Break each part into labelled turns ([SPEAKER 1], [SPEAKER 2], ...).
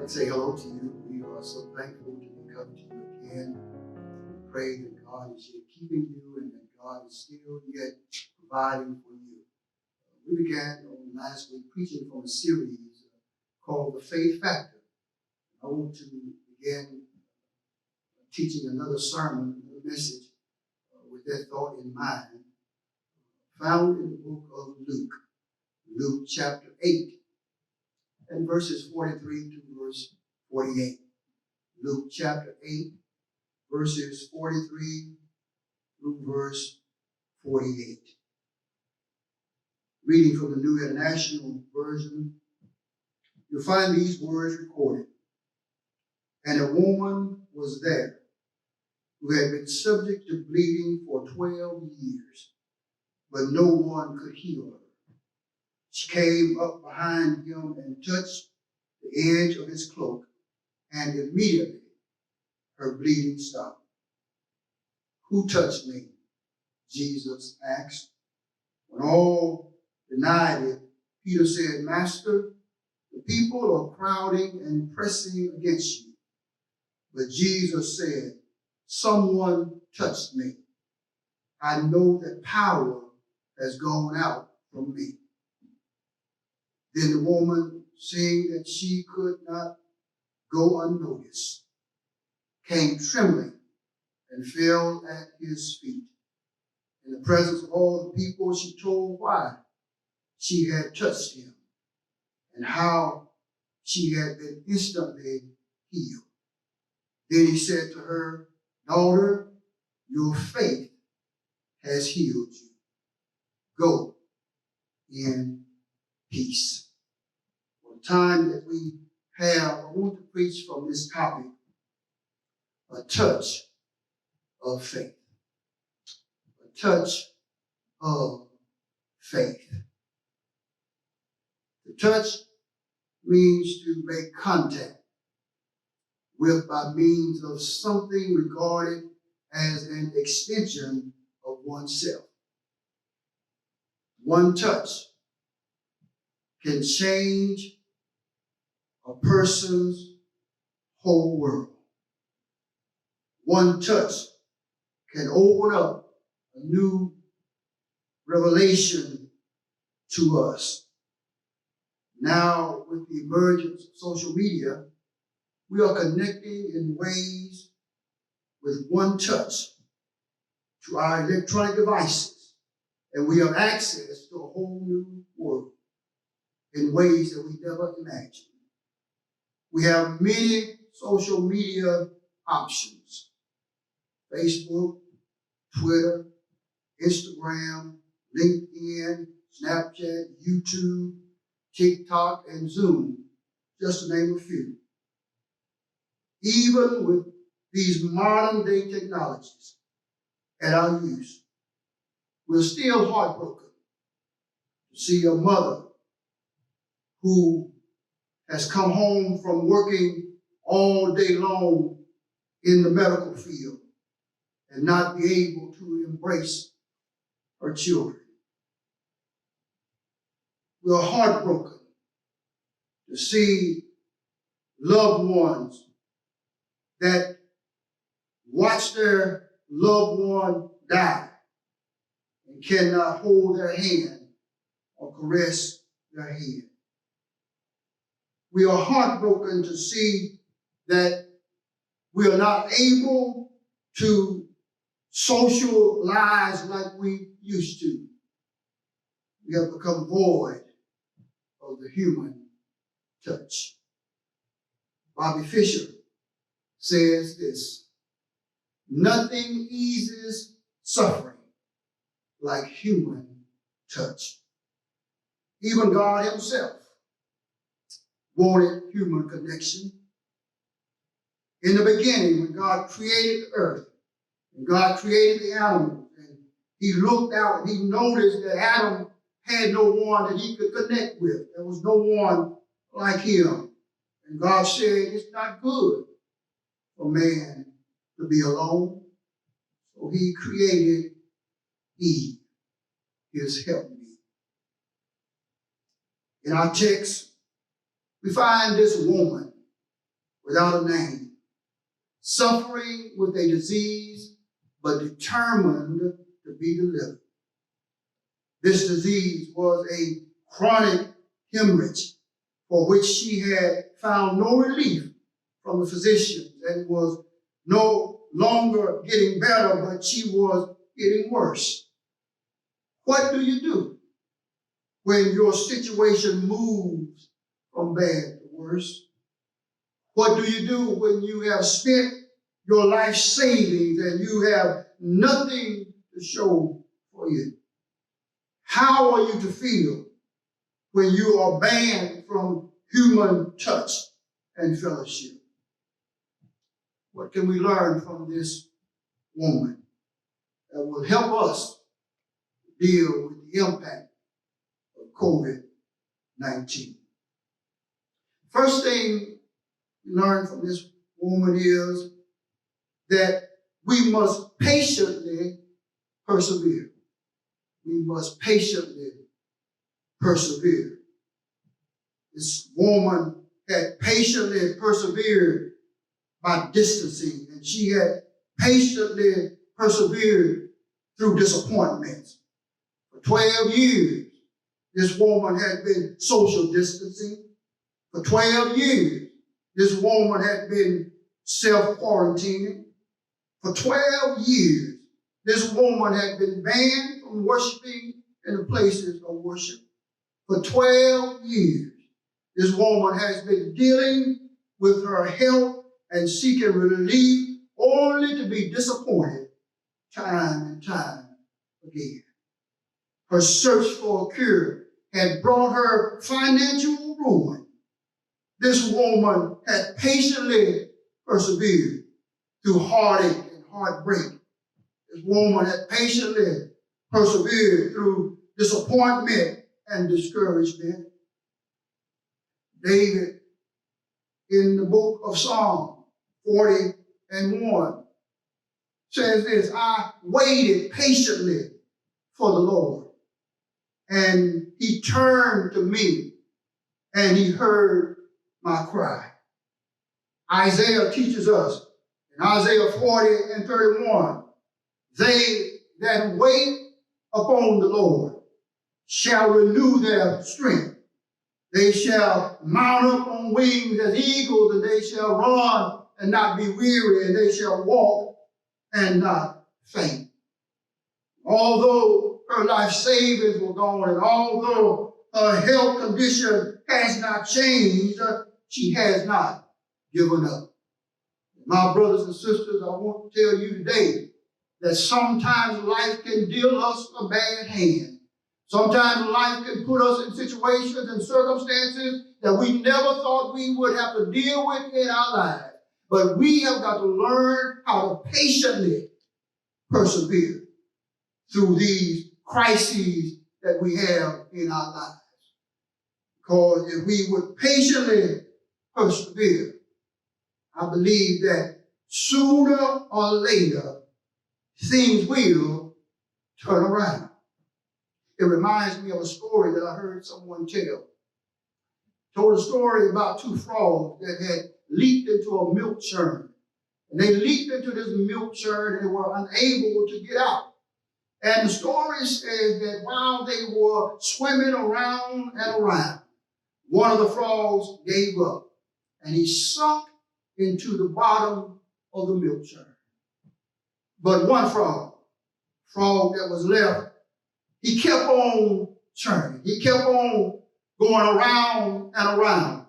[SPEAKER 1] I'd say hello to you. We are so thankful to be coming to you again. We pray that God is yet keeping you and that God is still yet providing for you. We began on last week preaching from a series called The Faith Factor. I want to begin teaching another sermon, another message with that thought in mind, found in the book of Luke chapter 8. And verses 43 to verse 48. Luke chapter 8, verses 43 through verse 48. Reading from the New International Version, you'll find these words recorded. And a woman was there who had been subject to bleeding for 12 years, but no one could heal her. She came up behind him and touched the edge of his cloak, and immediately her bleeding stopped. Who touched me? Jesus asked. When all denied it, Peter said, Master, the people are crowding and pressing against you. But Jesus said, someone touched me. I know that power has gone out from me. Then the woman, seeing that she could not go unnoticed, came trembling and fell at his feet. In the presence of all the people, she told why she had touched him and how she had been instantly healed. Then he said to her, Daughter, your faith has healed you. Go in peace. For the time that we have, I want to preach from this topic, a touch of faith. A touch of faith. To touch means to make contact with by means of something regarded as an extension of oneself. One touch can change a person's whole world. One touch can open up a new revelation to us. Now, with the emergence of social media, we are connecting in ways with one touch to our electronic devices, and we have access to a whole new world in ways that we never imagined. We have many social media options: Facebook, Twitter, Instagram, LinkedIn, Snapchat, YouTube, TikTok, and Zoom, just to name a few. Even with these modern day technologies at our use, we're still heartbroken to see a mother who has come home from working all day long in the medical field and not be able to embrace her children. We're heartbroken to see loved ones that watch their loved one die and cannot hold their hand or caress their head. We are heartbroken to see that we are not able to socialize like we used to. We have become void of the human touch. Bobby Fischer says this: nothing eases suffering like human touch. Even God himself wanted human connection. In the beginning, when God created the earth, and God created the animals, and he looked out and he noticed that Adam had no one that he could connect with. There was no one like him. And God said, it's not good for man to be alone. So he created Eve, his helpmeet. In our text, we find this woman without a name, suffering with a disease, but determined to be delivered. This disease was a chronic hemorrhage for which she had found no relief from the physicians and was no longer getting better, but she was getting worse. What do you do when your situation moves from bad to worse? What do you do when you have spent your life savings and you have nothing to show for it? How are you to feel when you are banned from human touch and fellowship? What can we learn from this woman that will help us deal with the impact of COVID-19? First thing we learn from this woman is that we must patiently persevere. We must patiently persevere. This woman had patiently persevered by distancing, and she had patiently persevered through disappointments. For 12 years, this woman had been social distancing. For 12 years, this woman had been self-quarantining. For 12 years, this woman had been banned from worshiping in the places of worship. For 12 years, this woman has been dealing with her health and seeking relief only to be disappointed time and time again. Her search for a cure had brought her financial ruin. This woman had patiently persevered through heartache and heartbreak. This woman had patiently persevered through disappointment and discouragement. David, in the book of Psalm 40:1, says this: I waited patiently for the Lord, and he turned to me, and he heard my cry. Isaiah teaches us in Isaiah 40:31, they that wait upon the Lord shall renew their strength. They shall mount up on wings as eagles, and they shall run and not be weary, and they shall walk and not faint. Although her life savings were gone, and although her health condition has not changed, she has not given up. My brothers and sisters, I want to tell you today that sometimes life can deal us a bad hand. Sometimes life can put us in situations and circumstances that we never thought we would have to deal with in our lives. But we have got to learn how to patiently persevere through these crises that we have in our lives. Because if we would patiently persevere, I believe that sooner or later, things will turn around. It reminds me of a story that I heard someone tell. Told a story about two frogs that had leaped into a milk churn. And they leaped into this milk churn and were unable to get out. And the story says that while they were swimming around and around, one of the frogs gave up, and he sunk into the bottom of the milk churn. But one frog that was left, he kept on churning. He kept on going around and around.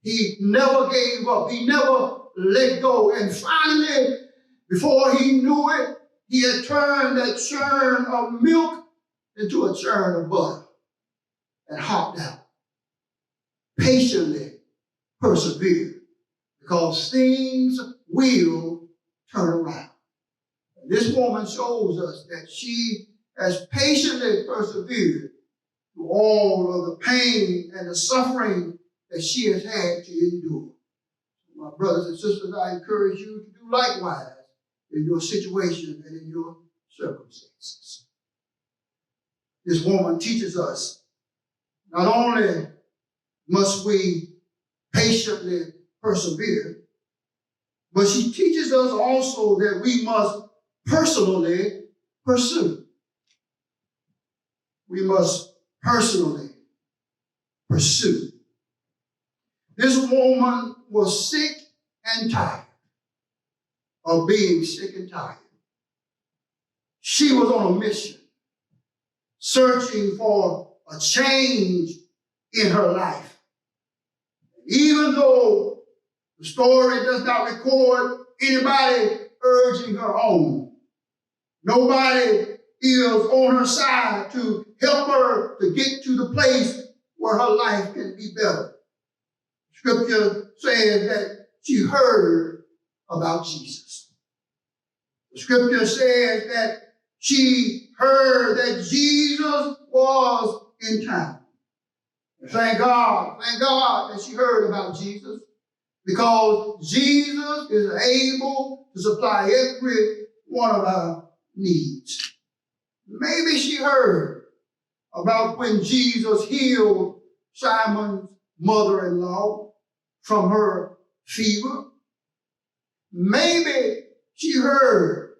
[SPEAKER 1] He never gave up. He never let go. And finally, before he knew it, he had turned that churn of milk into a churn of butter and hopped out. Patiently persevere, because things will turn around. This woman shows us that she has patiently persevered through all of the pain and the suffering that she has had to endure. My brothers and sisters, I encourage you to do likewise in your situation and in your circumstances. This woman teaches us not only must we patiently persevere, but she teaches us also that we must personally pursue. We must personally pursue. This woman was sick and tired of being sick and tired. She was on a mission, searching for a change in her life. Even though the story does not record anybody urging her on, nobody is on her side to help her to get to the place where her life can be better. Scripture says that she heard about Jesus. The scripture says that she heard that Jesus was in town. Thank God that she heard about Jesus, because Jesus is able to supply every one of our needs. Maybe she heard about when Jesus healed Simon's mother-in-law from her fever. Maybe she heard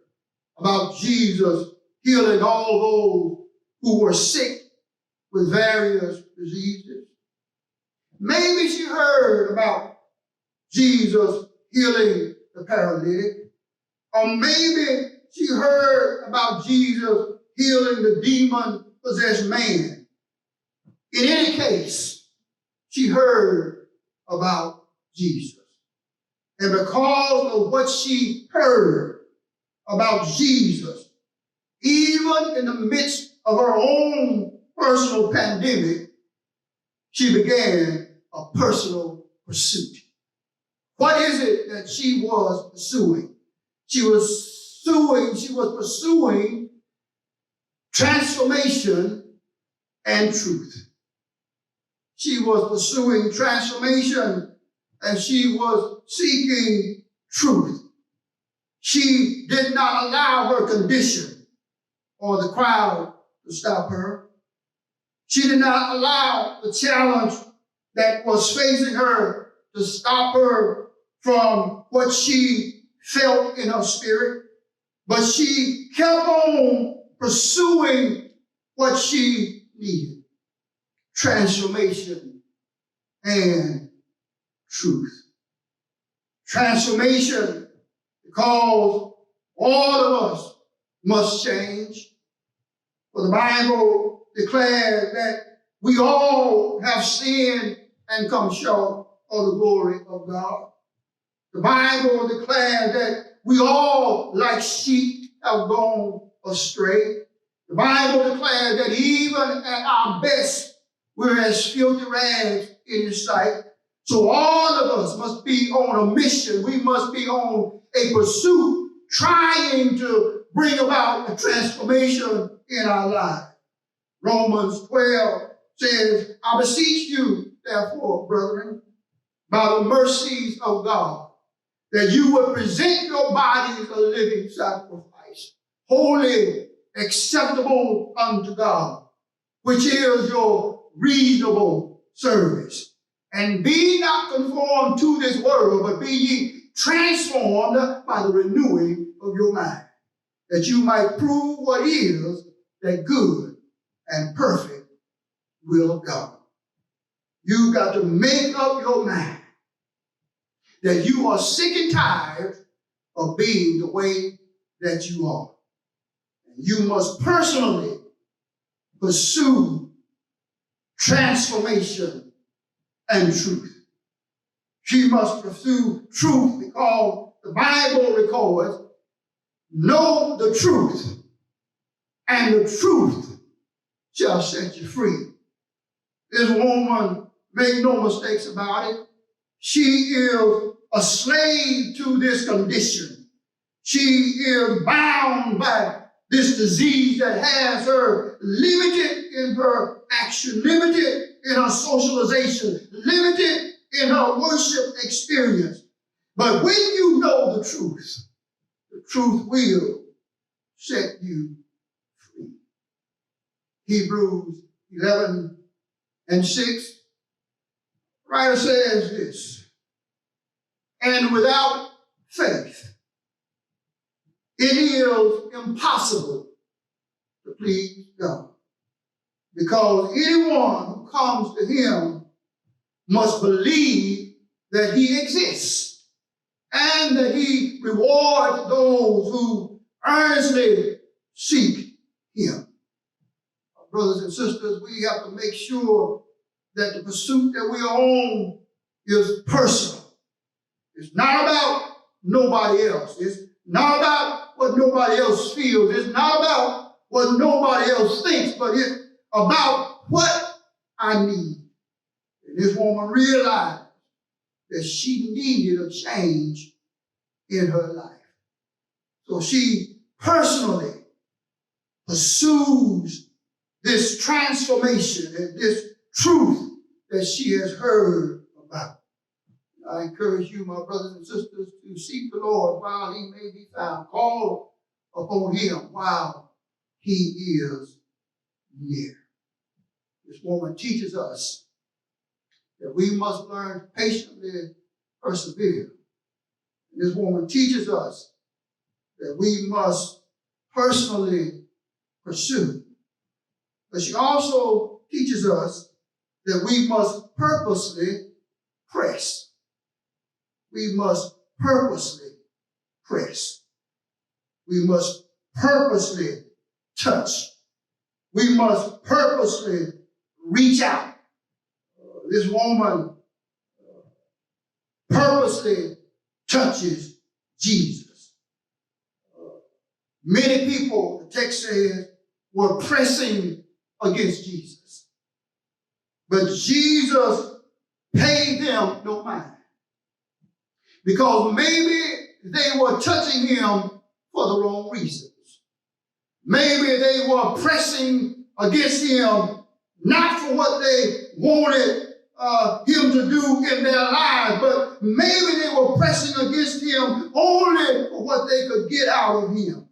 [SPEAKER 1] about Jesus healing all those who were sick with various diseases. Maybe she heard about Jesus healing the paralytic. Or maybe she heard about Jesus healing the demon-possessed man. In any case, she heard about Jesus. And because of what she heard about Jesus, even in the midst of her own personal pandemic, she began a personal pursuit. What is it that she was pursuing? She was pursuing transformation and truth. She was pursuing transformation and she was seeking truth. She did not allow her condition or the crowd to stop her. She did not allow the challenge that was facing her to stop her from what she felt in her spirit, but she kept on pursuing what she needed: transformation and truth. Transformation, because all of us must change. For the Bible declares that we all have sinned and come short of the glory of God. The Bible declares that we all, like sheep, have gone astray. The Bible declares that even at our best, we're as filthy rags in His sight. So all of us must be on a mission. We must be on a pursuit, trying to bring about a transformation in our lives. Romans 12 says, I beseech you, therefore, brethren, by the mercies of God, that you would present your bodies a living sacrifice, holy, acceptable unto God, which is your reasonable service. And be not conformed to this world, but be ye transformed by the renewing of your mind, that you might prove what is that good and perfect will of God. You've got to make up your mind that you are sick and tired of being the way that you are. And you must personally pursue transformation and truth. She must pursue truth because the Bible records, know the truth, and the truth shall set you free. This woman, make no mistakes about it, she is a slave to this condition. She is bound by this disease that has her limited in her action, limited in her socialization, limited in her worship experience. But when you know the truth will set you free. Hebrews 11:6, writer says this, and without faith, it is impossible to please God. Because anyone who comes to him must believe that he exists and that he rewards those who earnestly seek him. Brothers and sisters, we have to make sure that the pursuit that we are on is personal. It's not about nobody else. It's not about what nobody else feels. It's not about what nobody else thinks, but it's about what I need. And this woman realized that she needed a change in her life. So she personally pursues this transformation and this truth that she has heard about. I encourage you, my brothers and sisters, to seek the Lord while he may be found. Call upon him while he is near. This woman teaches us that we must learn to patiently persevere. And this woman teaches us that we must personally pursue. But she also teaches us that we must purposely press. We must purposely press. We must purposely touch. We must purposely reach out. This woman purposely touches Jesus. Many people, the text says, were pressing against Jesus. But Jesus paid them no mind. Because maybe they were touching him for the wrong reasons. Maybe they were pressing against him not for what they wanted him to do in their lives, but maybe they were pressing against him only for what they could get out of him.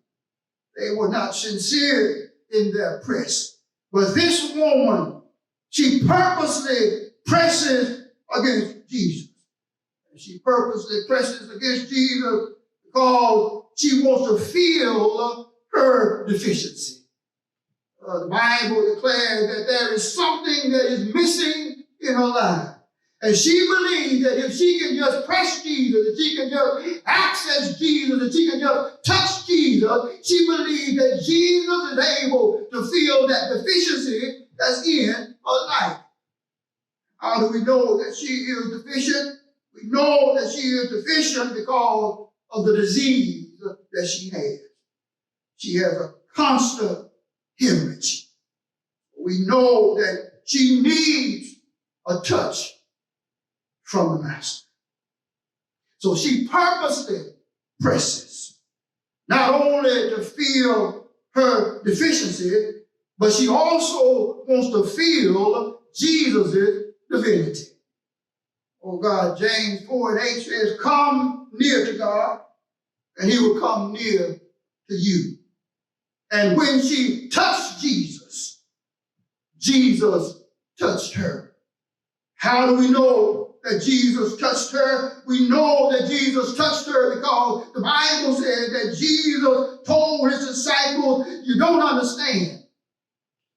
[SPEAKER 1] They were not sincere in their press. But this woman, she purposely presses against Jesus. She purposely presses against Jesus because she wants to fill her deficiency. The Bible declares that there is something that is missing in her life. And she believes that if she can just press Jesus, if she can just access Jesus, if she can just touch Jesus, she believes that Jesus is able to fill that deficiency that's in her life. How do we know that she is deficient? We know that she is deficient because of the disease that she has. She has a constant hemorrhage. We know that she needs a touch from the Master. So she purposely presses, not only to fill her deficiency, but she also wants to fill Jesus' divinity. Oh God, James 4:8 says, come near to God, and he will come near to you. And when she touched Jesus, Jesus touched her. How do we know that Jesus touched her? We know that Jesus touched her because the Bible says that Jesus told his disciples, you don't understand.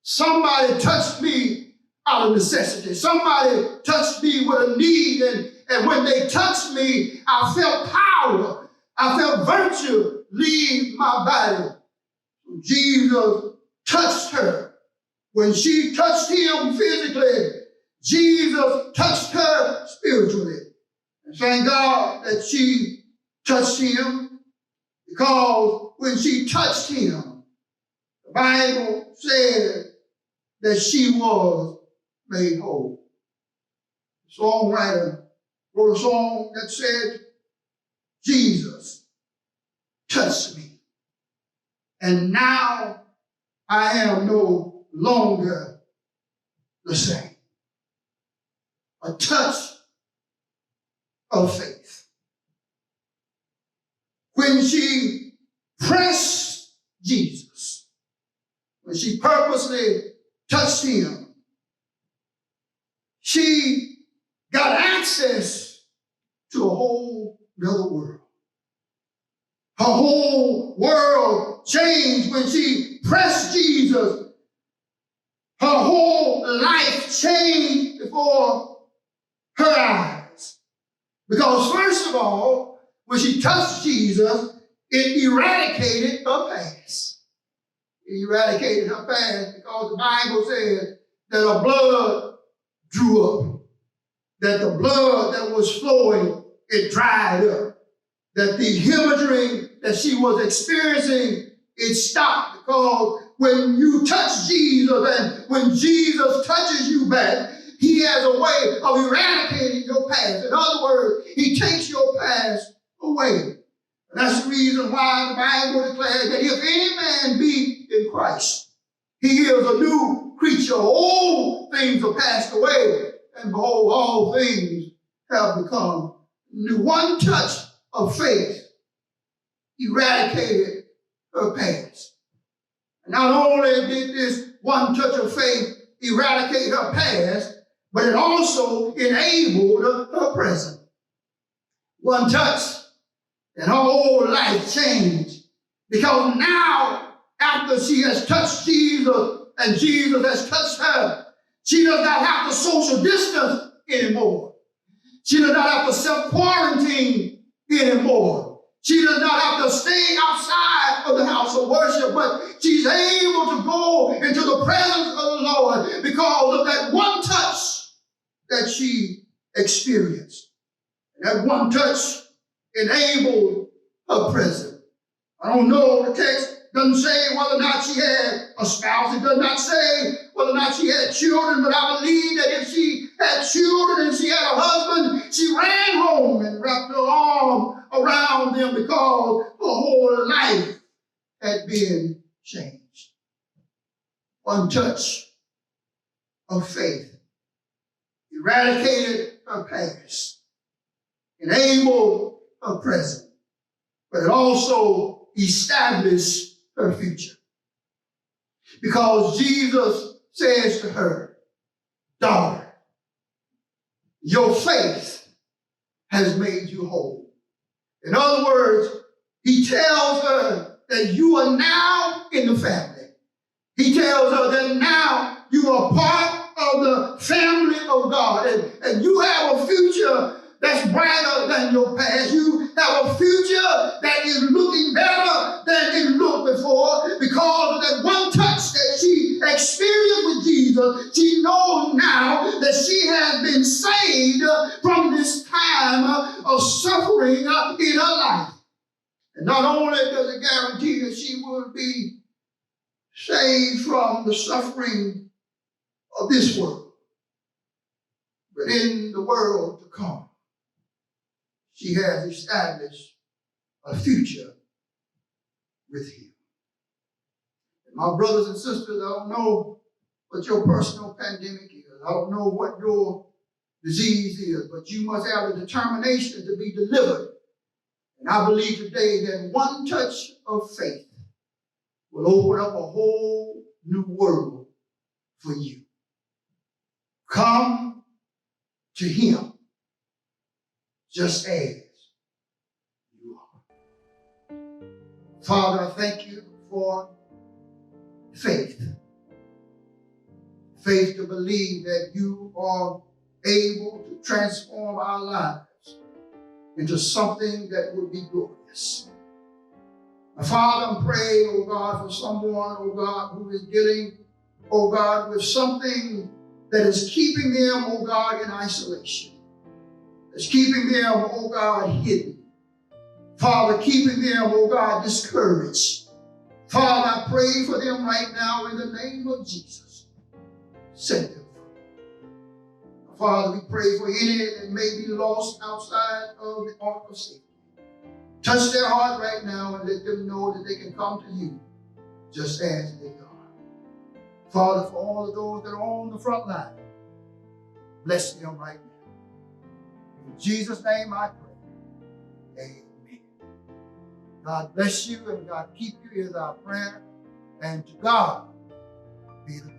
[SPEAKER 1] Somebody touched me out of necessity. Somebody touched me with a need, and when they touched me, I felt power. I felt virtue leave my body. Jesus touched her. When she touched him physically, Jesus touched her spiritually. And thank God that she touched him, because when she touched him, the Bible said that she was made whole. The songwriter wrote a song that said, Jesus touched me, and now I am no longer the same. A touch of faith. When she pressed Jesus, when she purposely touched him, she got access to a whole other world. whole world changed when she pressed Jesus. Her whole life changed before her eyes. Because first of all, when she touched Jesus, it eradicated her past. It eradicated her past because the Bible says that her blood drew up, that the blood that was flowing, it dried up, that the hemorrhaging that she was experiencing, it stopped. Because when you touch Jesus and when Jesus touches you back, he has a way of eradicating your past. In other words, he takes your past away. And that's the reason why the Bible declares that if any man be in Christ, he is a new creature. Old things are passed away, and behold, all things have become new. One touch of faith eradicated her past. And not only did this one touch of faith eradicate her past, but it also enabled her present. One touch, and her whole life changed. Because now, after she has touched Jesus and Jesus has touched her, she does not have to social distance anymore. She does not have to self-quarantine anymore. She does not have to stay outside of the house of worship, but she's able to go into the presence of the Lord because of that one touch that she experienced. And that one touch enabled her presence. I don't know, the text doesn't say whether or not she had a spouse. It does not say whether or not she had children, but I believe that if she had children and she had a husband, she ran home and wrapped her arm around them because her whole life had been changed. One touch of faith eradicated her past, enabled her present, but it also established her future. Because Jesus says to her, daughter, your faith has made you whole. In other words, he tells her that you are now in the family. He tells her that now you are part of the family of God, and you have a future that's brighter than your past. You have a future that is looking better than it looked before because of that one touch that she experienced with Jesus. She knows now that she has been saved from this time of suffering in her life. And not only does it guarantee that she will be saved from the suffering of this world, but in the world to come, she has established a future with him. And my brothers and sisters, I don't know what your personal pandemic is. I don't know what your disease is, but you must have a determination to be delivered. And I believe today that one touch of faith will open up a whole new world for you. Come to him just as you are. Father, I thank you for faith. Faith to believe that you are able to transform our lives into something that would be glorious. Now, Father, I'm praying, oh God, for someone, oh God, who is dealing, oh God, with something that is keeping them, oh God, in isolation. That's keeping them, oh God, hidden. Father, keeping them, oh God, discouraged. Father, I pray for them right now in the name of Jesus. Set them free. Father, we pray for any that may be lost outside of the ark of safety. Touch their heart right now and let them know that they can come to you just as they are. Father, for all of those that are on the front line, bless them right now. In Jesus' name I pray. Amen. God bless you and God keep you is our prayer. And to God be the glory.